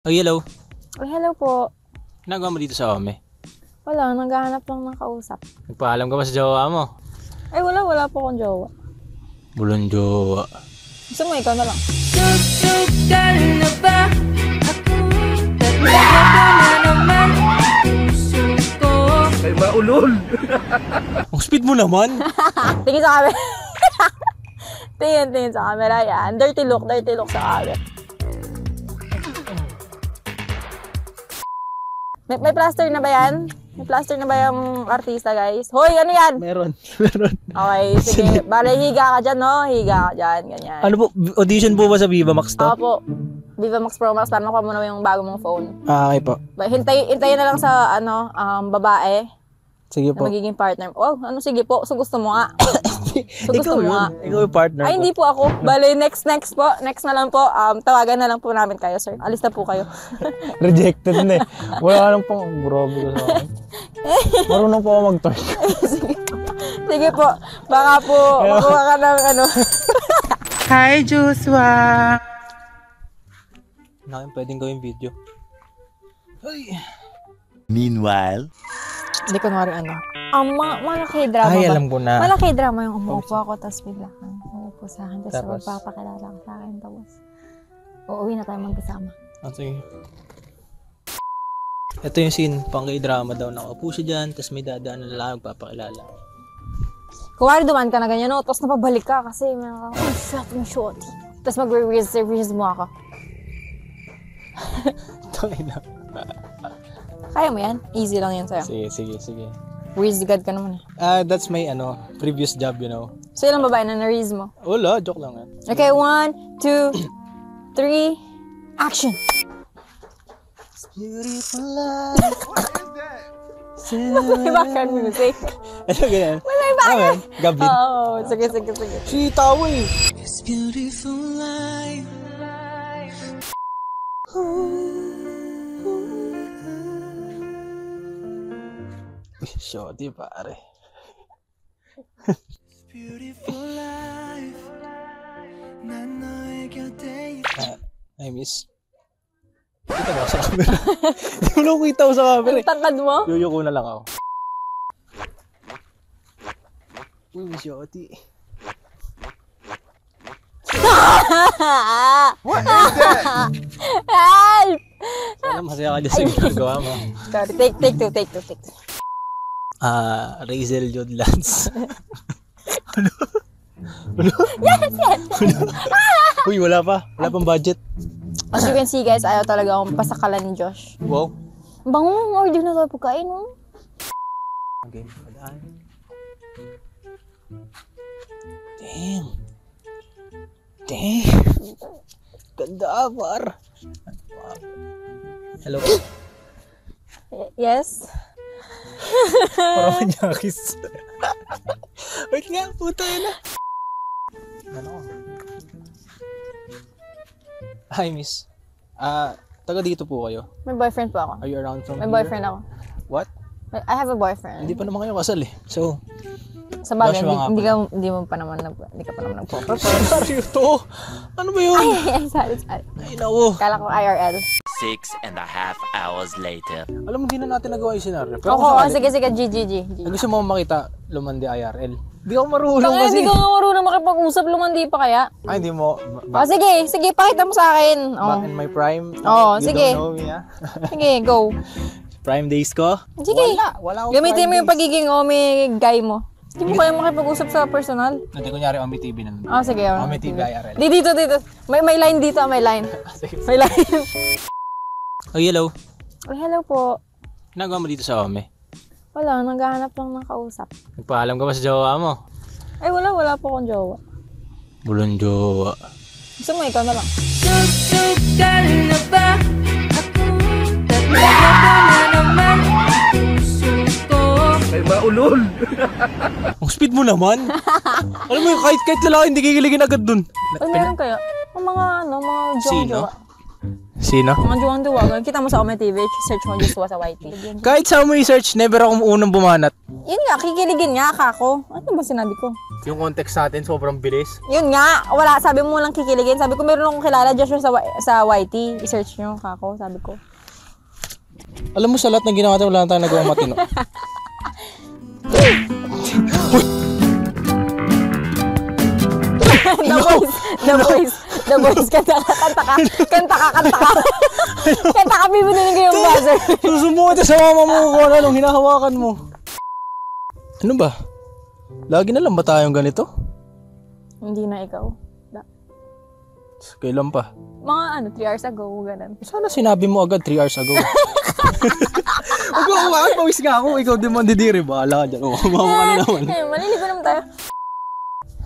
Oh, hello. Oh, hello po. Nagawa mo dito sa Ome? Wala, naghahanap lang ng kausap. Nagpaalam ka ba sa jowa mo? Ay, wala po akong jowa. Bulong jowa. Gusto mo, ikaw na lang. Susugal na ba ako? Tatlaga na naman ang puso ko. Ay, maulol! Ang speed mo naman! Tingin sa camera. tingin sa camera yan. Dirty look sa camera. May plaster na ba yan? May plaster na ba yung artista, guys? Hoy, ano yan? Meron. Okay, sige. Bale, higa ka dyan, no? Higa ka dyan, ganyan. Ano po? Audition po ba sa Viva Max to? Opo. Viva Max Pro Max, paano ka muna yung bago mong phone? Okay po. Hintayin na lang sa, babae. Sige Na po. magiging partner. Oh, sige po. So, gusto mo nga. So, gusto mo nga. Ikaw yung partner Ay, hindi po ako. Bale, next po. Next na lang po. Tawagan na lang po namin kayo, sir. Alis na po kayo. Rejected na eh. Wala lang pang grabe ko sa akin. Marunong po ako mag-twerk. Sige po. Baka po, makuha ka ng Hi, Joshua! Nakin pwedeng gawin video. Ay. Meanwhile, Hindi kunwari malaki drama Ay, ba? alam ko na. Malaki drama yung umuupo ako, tapos bigla kang umuupo sa akin, tapos Tapos? magpapakilala ka sa akin, tapos uuwi na tayo magkasama. Ah, sige. Ito yung scene, pang drama daw. Nakaupo siya dyan, tapos may dadaan na lalaki magpapakilala. Kunwari dumaan ka na ganyan, no? Tapos napabalik ka kasi may shot yung shorty. Tapos mag-reserve mo ako. Tangin na. Kaya mo yan? Easy lang yan sa'yo. Sige. Riz God ka naman eh. That's my previous job, you know. So ilang babae na na-riz mo? Wala, joke lang yan. Okay, 1, 2, 3, action! Beautiful life. May background music. Ano ganyan? May background. Gablin. Oo, sige. Si Tawa eh. This beautiful life. Shorty pare. Beautiful life. 난 너의 곁에 I miss. Kita ba sa camera? Hindi mo lang kita ko sa camera Ang tangkad mo? Yuyuko na lang ako. Uy, shorty. What is that? Help! Sana masaya ka dyan sa ginagawa mo. Sorry, take two. Razel Jodlands. Ano? Yes! Uy, wala pa. Wala pang budget. As you can see guys, ayaw talaga akong pasakalan ni Josh. Wow. Bango, order na tayo pagkain, no? Okay, padaan. Damn. Ganda, par. Hello. Yes? Parang manyakis. Wait nga, puta yun na. Ano? Hi, miss. Taga dito po kayo. May boyfriend po ako. Are you around from May here? boyfriend ako. What? I have a boyfriend. Hindi pa naman kayo kasal eh. So, Sa bagay, Joshua nga hindi ka pa naman nagpo-propose. sorry to. Ano ba yun? Ay, sorry. Ay, naku. Kala ko IRL. 6.5 hours later. Alam mo, hindi na natin nagawa yung scenario. Pero Oo, kung sakali, sige, GG. gusto mo makita Lumandi IRL. Hindi ako marunong Kaya kasi. hindi ka nga marunong makipag-usap, lumandi pa kaya? Ay, hindi mo. Sige, pakita mo sa akin. Back in my prime. Oo, you sige. don't know me, ah. Sige, go. Prime days ko? Sige. Wala akong Gamitin mo prime yung pagiging guy mo. Hindi mo kaya makipag-usap sa personal? days. Hindi, kunyari, Omi TV na. Sige. Omi TV IRL. Dito. May line dito, may line. Sige. May line. Oh, hello. Oh, hello po. Nagawa mo dito sa Omi? Wala, naghahanap lang ng kausap. Nagpaalam ka ba sa jowa mo? Ay, wala po akong jowa. Bulong jowa. Gusto mo, ikaw na lang. Susugal na ba ako? Tatlaga na naman ang puso ko. Ay, maulol! Ang speed mo naman. Alam mo yung kahit lalaki hindi kikiligin agad dun. Ay, meron kaya? Ang mga Sino? jowa. Sino? Mga jowa. Kita mo sa Ome TV, search mo Joshua sa YT. Kahit sa mo i-search, never ako unang bumanat. Yun nga, kikiligin nga ako. Ano ba sinabi ko? Yung context natin, sobrang bilis. Yun nga, wala. Sabi mo lang kikiligin. Sabi ko, meron akong kilala, Joshua sa YT. I-search nyo, kako. Sabi ko. Alam mo sa lahat ng ginawa natin, wala na tayong nagawang matino. The boys, kanta ka, bibinunin ko yung buzzer. Susumbong ito sa mama mo kung anong hinahawakan mo. Ano ba? Lagi na lang ba tayong ganito? Hindi na ikaw. Kailan pa? Mga 3 hours ago, ganun. Sana sinabi mo agad 3 hours ago. Huwag mo kumakas, pawis nga ako. Ikaw din mo didiri. Bahala ka dyan. Kumawa ka na naman. Maliligo naman tayo.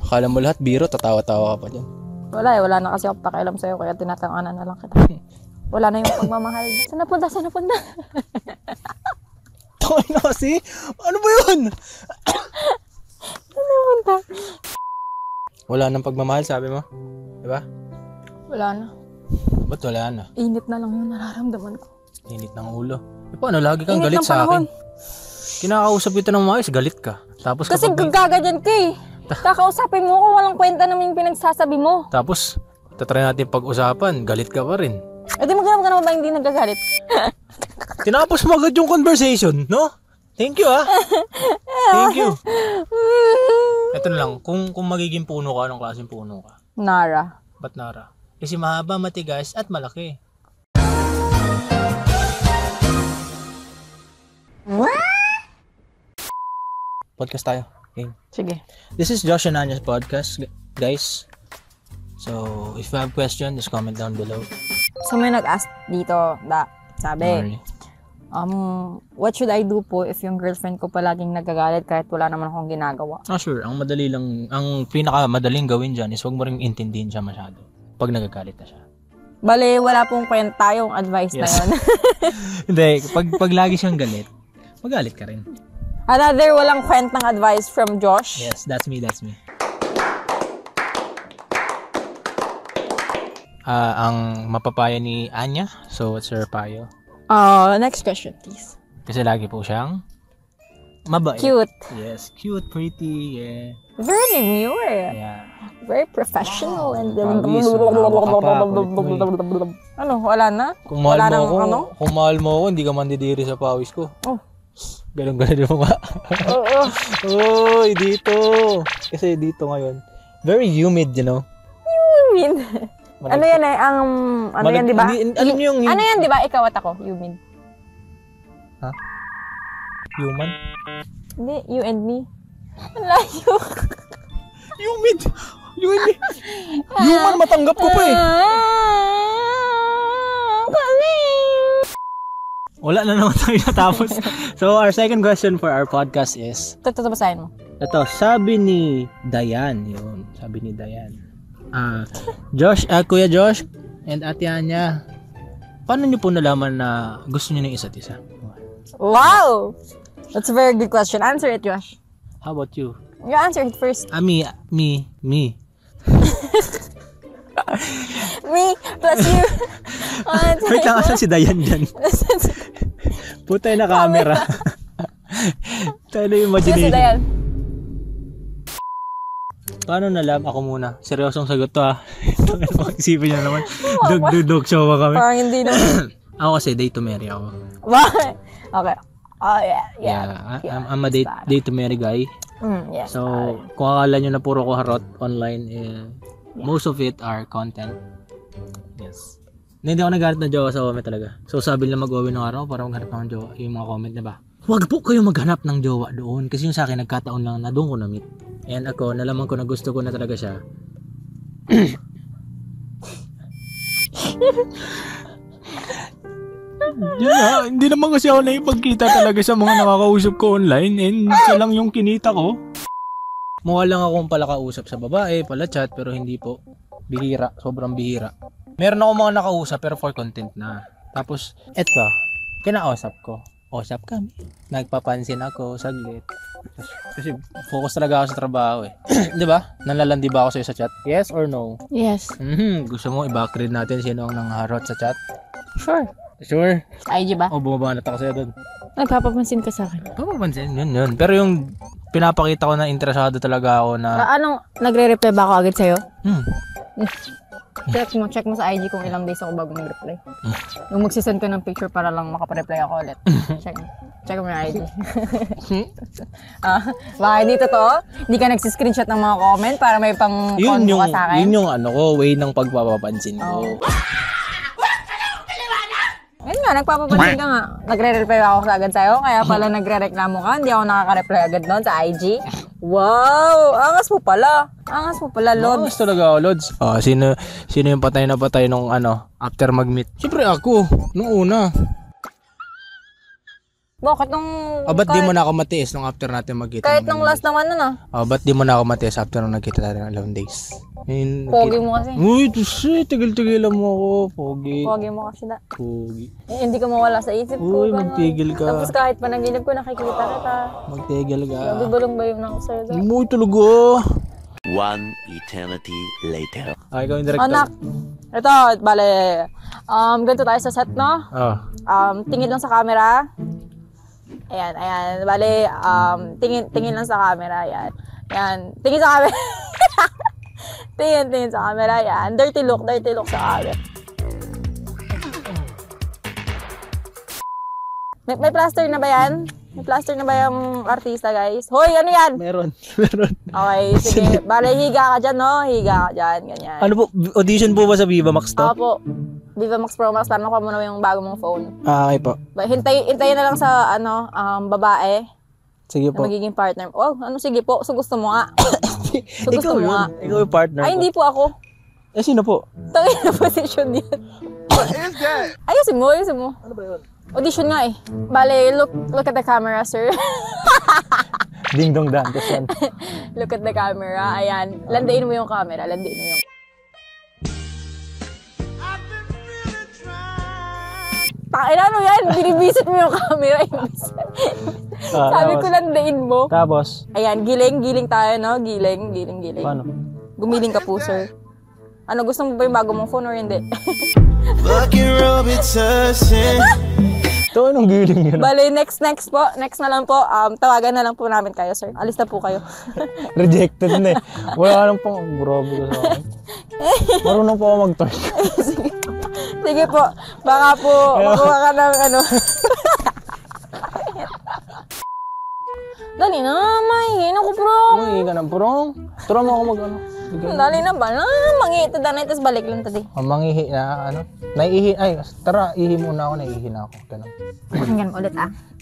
Akala mo lahat biro, tatawa-tawa ka pa dyan. Wala na kasi ako pakialam sa'yo, kaya tinatanganan na lang kita. Wala na yung pagmamahal. Saan napunta? Tawag na kasi? Ano ba yun? Saan napunta? Wala nang pagmamahal, sabi mo? Diba? Wala na. Ba't wala na? Init na lang yung nararamdaman ko. Init ng ulo. E paano, lagi kang Init galit ng sa panahon. akin. Kinakausap kita ng maayos, galit ka. Tapos Kasi gagaganyan ka eh. Kakausapin mo ko, walang kwenta naman yung pinagsasabi mo. Tapos, tatry natin pag-usapan, galit ka pa rin. E di maghanap ka naman ba hindi nagagalit? Tinapos mo agad yung conversation, no? Thank you, ah. Thank you. Ito na lang, kung magiging puno ka, anong klaseng puno ka? Nara. Ba't Nara? Kasi mahaba, matigas, at malaki. Podcast tayo. Okay. Sige. This is Josh and Anya's podcast, guys. So, if you have questions, just comment down below. So may nag-ask dito, sabi, what should I do po if yung girlfriend ko palaging nagagalit kahit wala naman akong ginagawa? Sure. Ang pinakamadaling gawin dyan is huwag mo rin intindihin siya masyado pag nagagalit na siya. Bale, wala pong kwenta yung advice na yun. Hindi, pag lagi siyang galit, magalit ka rin. Another walang kwentang advice from Josh. Yes, that's me. Ang mapapaya ni Anya. So, what's her payo? Next question, please. Kasi lagi po siyang mabait. Cute. Yes, cute, pretty, yeah. Very demure. Yeah. Very professional and Pawis, umawa ka pa, kulit mo Ano, wala na? Kung mahal Wala mo nang ako, ano? kung mahal mo ako, hindi ka mandidiri sa pawis ko. Oh. Ganun mo nga. Oo. Oy, dito. Kasi dito ngayon, very humid, you know. Humid. Ano yan eh, ano yan, di ba? Alam niyo yung Ano yan, di ba? Ikaw at ako, humid. Ha? Human? Hindi, you and me. Ang layo. Humid! Human, matanggap ko pa eh. Wala na naman tayo natapos. So, our second question for our podcast is... Ito, basahin mo. Ito, sabi ni Dayan. Yun, sabi ni Dayan. Kuya Josh and Ate Anya, paano nyo po nalaman na gusto nyo ng isa't isa? Wow! That's a very good question. Answer it, Josh. How about you? You answer it first. Me. Me plus you. Wait lang, asan si Dayan dyan? Putay na camera. Tayo na yung imagination. Si Dayan. Paano nalaman? Ako muna. Seryosong sagot to ha. Isipin niya naman. Dug-dug show kami. Parang hindi naman. Ako kasi date to marry ako. Bakit? Okay. Oh, yeah. I'm a date to marry guy. Yes. So, kung akala nyo na puro ko harot online, most of it are content. Yes. Hindi ako nag-harap ng jowa sa comment talaga. So, sabi nila mag-uwi ng araw para maghanap ng jowa. Yung mga comment na ba? Huwag po kayo maghanap ng jowa doon. Kasi yung sa akin, nagkataon lang na doon ko na-meet. And ako, nalaman ko na gusto ko na talaga siya. Yun na, hindi naman kasi ako naipagkita talaga sa mga nakakausap ko online. And siya lang yung kinita ko. Mukha lang akong pala kausap sa babae, pala chat, pero hindi po. Bihira, sobrang bihira. Meron ako mga nakausap pero for content na. Tapos, eto, kinausap ko. Usap kami. Nagpapansin ako, saglit. Kasi focus talaga ako sa trabaho eh. Di ba? Nalalandi ba ako sa'yo sa chat? Yes or no? Yes. Gusto mo i-backread natin sino ang nangharot sa chat? Sure. Sure? IG ba? O bumabanat ako sa'yo doon. Nagpapapansin ka sa akin. Papapansin, yun. Pero yung pinapakita ko na interesado talaga ako na Anong, nagre-reply ba ako agad sa'yo? hmm, Check mo sa IG kung ilang days ako bago mag-reply. Yung magsisend ka ng picture para lang makapareply ako ulit. Check mo yung IG. Baka hindi totoo? Hindi ka nagsiscreenshot ng mga comment para may pang yun convo yung, ka sa akin? yun yung ano ko, way ng pagpapapansin ko. Ayun nga, nagpapapansin ka nga. Nagre-reply ako agad sa'yo, kaya pala nagre-reklamo ka. Hindi ako nakaka-reply agad doon sa IG. Wow! Angas mo pala. Angas mo pala, Lord. Mas talaga ako, Lods. Sino yung patay na patay nung ano, after mag-meet? Siyempre ako, nung una. Bakit nung... Ba't di mo na ako matiis nung after natin magkita? Kahit nung last naman nun ba't di mo na ako matiis after nung nagkita natin ng 11 days? Pogi mo kasi. Uy, tigil-tigilan mo ako. Pogi. Pogi mo kasi na. Pogi. Hindi ka mawala sa isip ko. Uy, ganun. magtigil ka. Tapos kahit panaginip ko, nakikita kita. Magtigil ka. Sabi balong-bayong na ako sa'yo. Uy, talaga. One eternity later. Ikaw yung director. Anak, ito, bale, ganito tayo sa set, no? Tingin lang sa camera. Ayan. Bale, tingin lang sa camera, ayan. Ayan, tingin sa camera. tingin sa camera, ayan. Dirty look sa camera. May plaster na ba yan? May plaster na ba yung artista, guys? Hoy, ano yan? Meron. Okay, sige. Bale, higa ka dyan, no? Higa ka dyan, ganyan. Ano po, audition po ba sa Viva Max to? Opo. Viva Max Pro Max, para makuha mo na yung bago mong phone. Okay po. Hintayin na lang sa, babae Sige na po. magiging partner. Oh, sige po. So, gusto mo nga. So, gusto mo nga. Ikaw yung partner Ay, ko. hindi po ako. Sino po? Tangin na position yan. Ayusin mo. Ano ba yun? Audition nga eh. Bale, look at the camera, sir. Ding dong dantes yan. Look at the camera. Ayan. Landain mo yung camera. Ano yan? Binibisit mo yung camera. Sabi ko landain mo. Tapos? Ayan, giling tayo, no? Giling. Paano? Gumiling ka po, sir. Ano, gusto mo ba yung bago mong phone or hindi? Fucking Robitussin. Ito, anong giling yun? Bale, next po. Next na lang po. Tawagan na lang po namin kayo, sir. Alis na po kayo. Rejected na eh. Wala nang pang grabe ko sa akin. Marunong po ako mag-twerk. Sige po. Baka po, makuha ka ng ano. Dali na, mahihin ako, bro. Mangihi ka ng purong. Turo mo ako mag-ano. Dali na ba? Mangita na, tapos balik lang today. Mangihi na, ano? Naiihi, ay, tara, ihi muna ako, naiihi na ako. Ganun. Hanggang ulit,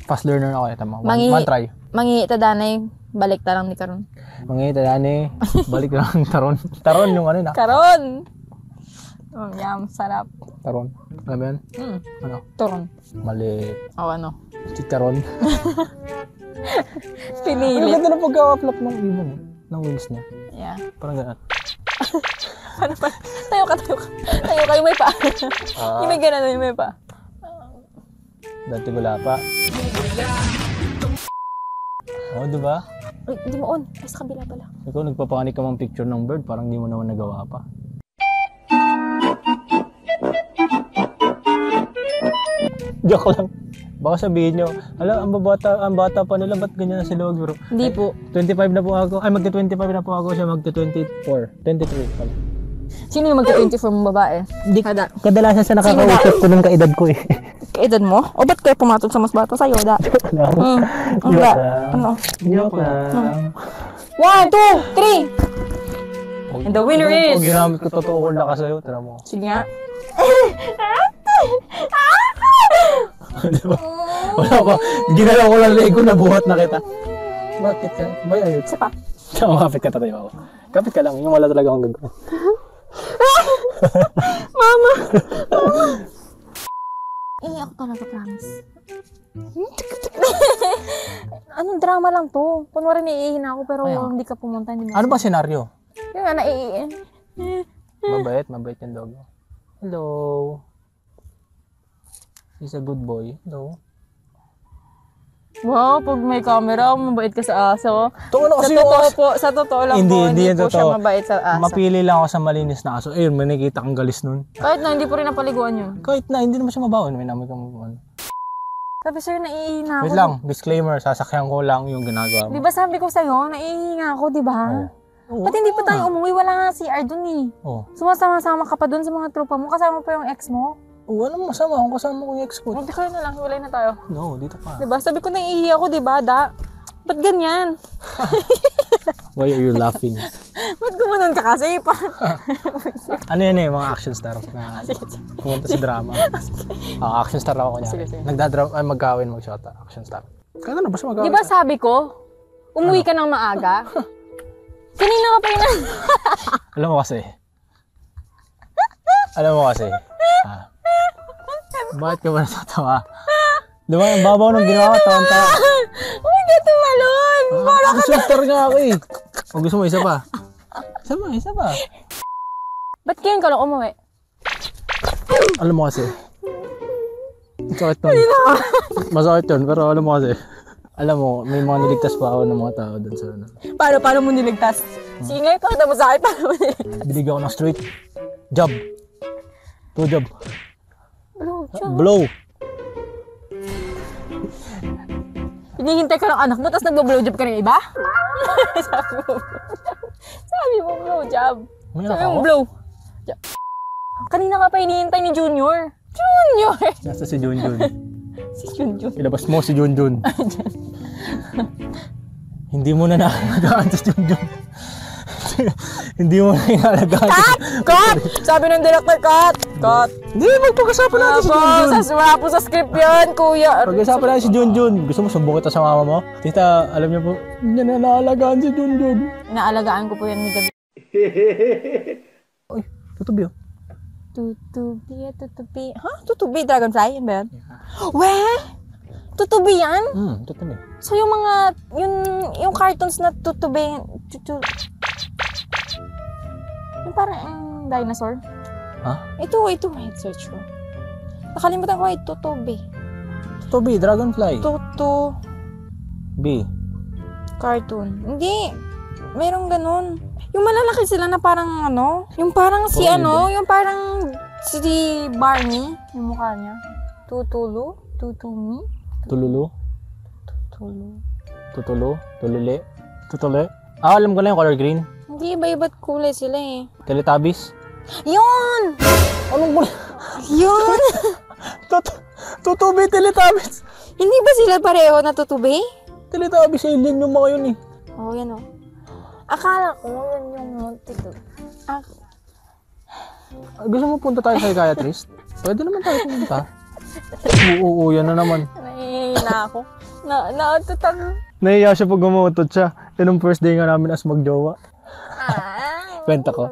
Fast learner na ako, ito mo. Mangihi. One try. Mangita danay, balik ta lang ni Karon. Mangihi, tadani. Balik lang, taron. Taron yung ano na. Karon! Yum, sarap. Taron. Alam mo yan? Ano? Turon. Mali. Ano? Chicharon. Ang Pinili. ganda na pagka-flap ng ibon eh. Ng wings niya. Yeah. Parang ganun. Ano pa? Tayo ka. Yung may pa. Yung may ganun, yung may pa. Dati wala pa. Oo, diba? Ay, hindi mo on. Ay, sa kabila pala. Ikaw nagpapanik ka mang picture ng bird, parang di mo naman nagawa pa. Joke lang. Baka sabihin nyo, alam, ang bata pa nila, ba't ganyan na sila magbiro? Hindi po. 25 na po ako. Ay, magta-25 na po ako, siya magta-24. 23 pala. Sino yung magka-24 mong babae? Kadalasan sa nakakausap ko ng kaedad ko eh. Kaedad mo? O ba't kayo pumatol sa mas bata sa'yo, da? Ano? Joke lang. 1, 2, 3! And the winner is... Pag ginamit ko totoo ko lakas sa'yo, tara mo. Sige nga. Diba? Wala pa. Ginalaw ko lang leg ko, nabuhat na kita. Bakit ka? May ayot. Isa pa. Kapit ka tatayo ako. Kapit ka lang. Yung wala talaga akong gagawin. Mama! Ako talaga, promise. Anong drama lang to? Kunwari naiihin ako pero hindi ka pumunta. Hindi mo Ano ba senaryo? yung nga, naiihin. Mabait yung dog. Hello. He's a good boy. Hello. Wow, pag may camera, mabait ka sa aso. Sa totoo lang Hindi, po, hindi yan po siya totoo. mabait sa aso. Mapili lang ako sa malinis na aso. Ayun, may nakikita kang galis nun. Kahit na hindi po rin napaliguan yun. Kahit na, hindi naman siya mabaon. May namin kang ano. Sabi sir, naiihi na ako. Wait lang, disclaimer, sasakyan ko lang yung ginagawa mo. Di ba sabi ko sa'yo, naiihi nga ako, di ba? Oo. Ba't hindi pa tayo umuwi? Wala nga CR dun eh. Oo. Sumasama-sama ka pa dun sa mga tropa mo. Kasama pa yung ex mo. Oo, anong masama kung kasama ko yung ex ko? Hindi kayo na lang, hiwalay na tayo. No, dito pa. Di ba? Sabi ko naiihi ako, di ba? Ba't ganyan? Why are you laughing? Ba't gumanon ka kasi? Ano yan eh, mga action star na pumunta sa drama. Action star ako kanya. Sige, sige. Nagdadrama, ay magkawin, mag-shot, action star. Kaya na, basta magkawin. Di ba sabi ko, umuwi ka ng maaga? Kanina ka pa yun. Alam mo kasi. Bakit ka ba natatawa? Di ba, ang babaw ng ginawa, tawan-tawa. Huwag ka tumalon! Action star nga ako eh. O gusto mo, isa pa? Isa pa. Ba't ngayon ka lang umuwi? Alam mo kasi. Masakit nun. Masakit yun, pero alam mo kasi. Alam mo, may mga niligtas pa ako ng mga tao dun sa ano. Paano mo niligtas? Singay ka, tapos sa akin, paano mo niligtas? Binigyan ko ng straight job. 2 job. Blow. Blow. Hinihintay ka ng anak mo, tapos nagbo-blowjob ka ng iba? Sabi mo, blowjob. May Sabi anak mo, ako? blow. Kanina ka pa hinihintay ni Junior. Junior! Nasa si Junjun. Si Junior. Ilabas mo si Junjun. Hindi mo na nakalagaan si Junjun. Hindi mo na inalagaan. Cut! Sabi ng director, cut! Cut! Hindi, magpag-usapan natin si Junjun. Wala po sa script yun, kuya. Pag-usapan natin si Junjun. Gusto mo sumbong kita sa mama mo? Tita, alam niyo po, hindi na naalagaan si Junjun. Naalagaan ko po yan ni Gabi. Uy, tutubi oh. Tutubi. Ha? Tutubi? Dragonfly? Yan ba yan? Weh? Tutubi yan? Tutubi. So yung mga, yung cartoons na tutubi, yung parang dinosaur? Ha? Ito, search ko. Nakalimutan ko, tutubi. Tutubi, dragonfly. B. Cartoon. Hindi. Merong ganun. Yung malalaki sila na parang yung parang si yung parang si Barney, yung mukha niya. Tutumi? Tululu. Tululi. Ah, alam ko na yung color green. Hindi, iba-iba't kulay sila eh. Teletubbies. Yun! Anong kulay? Yun! Tutubi, Teletubbies. Hindi ba sila pareho na tutubi? Teletubbies, alien yung mga yun eh. Oo, yan o. Akala ko yun yung tutubi. Gusto mo punta tayo sa psychiatrist? Pwede naman tayo pumunta. Oo, yan na naman. Nahihina ako. Naatutan. Nahiya siya pag gumutot siya. Yun ang first day nga namin as magjowa. Kwenta ko.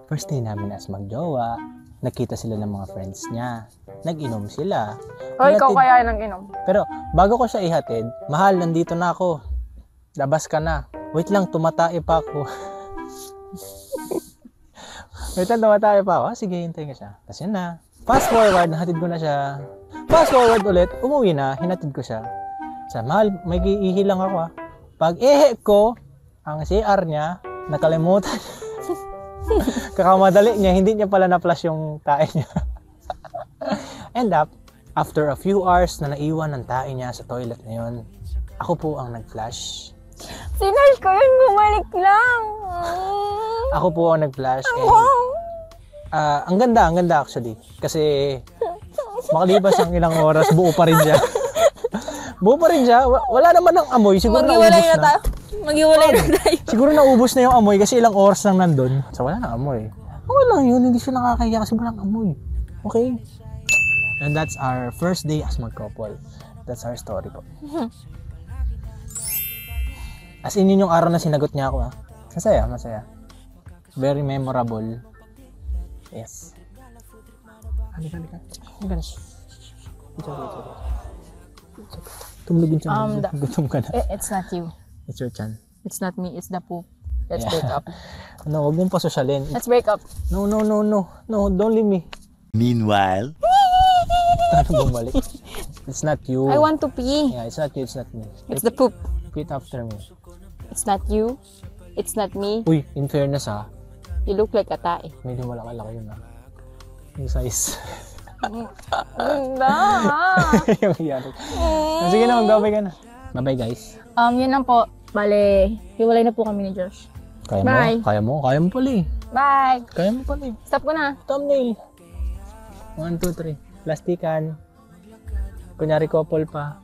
First day namin as magjowa, nakita sila ng mga friends niya. Nag-inom sila. O, ikaw kaya nang inom. Pero bago ko siya ihatid, mahal, nandito na ako. Labas ka na. Wait lang, tumatae pa ako. Wait lang, tumatae pa ako. Sige, hintayin ka siya. Tapos yun na. Fast forward, nahatid ko na siya. Fast forward ulit, umuwi na, hinatid ko siya. Sa mahal, may ihi lang ako ah. Pag ehe ko, ang CR niya, nakalimutan. Kakamadali niya, hindi niya pala na-flush yung tae niya. End up, after a few hours na naiwan ng tae niya sa toilet na yun, ako po ang nag-flush. Sinerge ko yun, bumalik lang. Ako po ang nag-flush. Ang ganda actually. Kasi makalipas ang ilang oras, buo pa rin siya. Wala naman ng amoy. Siguro naubos na. Maghiwalay na tayo. Siguro naubos na yung amoy kasi ilang oras lang nandun. So wala na amoy. Okay lang yun, hindi siya nakakahiya kasi walang amoy. Okay? And that's our first day as mag-couple. That's our story po. As in yun yung araw na sinagot niya ako. Masaya. Very memorable. Yes. Halika. Tumulugin siya. Gutom ka na. It's not you. It's your chan. It's not me. It's the poop. Let's break up. No, huwag mong pasosyalin. Let's break up. No, don't leave me. Meanwhile, Ano bumalik? It's not you. I want to pee. Yeah, it's not you, it's not me. It's the poop. Repeat after me. It's not you. It's not me. Uy, in fairness ha, You look like a tae. medyo malaki-laki yun ha. Yung size. Ganda. Yung yari. Sige na, magbabay ka na. Bye-bye guys. Yun lang po. Bale, hiwalay na po kami ni Josh. Kaya Bye. mo? Kaya mo? Kaya mo pala eh. Bye. Kaya mo pala eh. Stop ko na. Thumbnail. 1, 2, 3. Plastikan. Kunyari couple pa.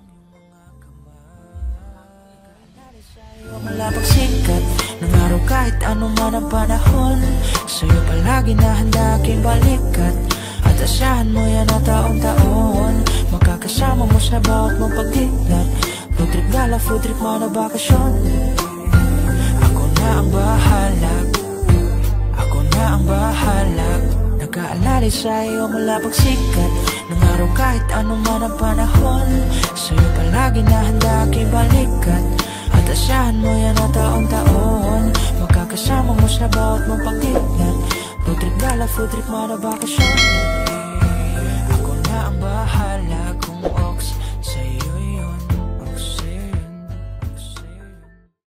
Malapag sikat ng araw kahit ano man ang panahon. Sa'yo palagi na handa aking balikat. At asahan mo yan na taon-taon. Makakasama mo sa bawat mong pagdiklat. Food trip gala, food trip man na bakasyon. Ako na ang bahala. Ako na ang bahala. Nag-aalala sa'yo mula pagsikat ng araw kahit ano man ang panahon. Sa'yo palagi na handa aking balikat. At asahan mo yan na taon-taon. Makakasama mo sa bawat mong pagdiklat. Food trip gala, food trip man na bakasyon. Ako na ang bahala kung ox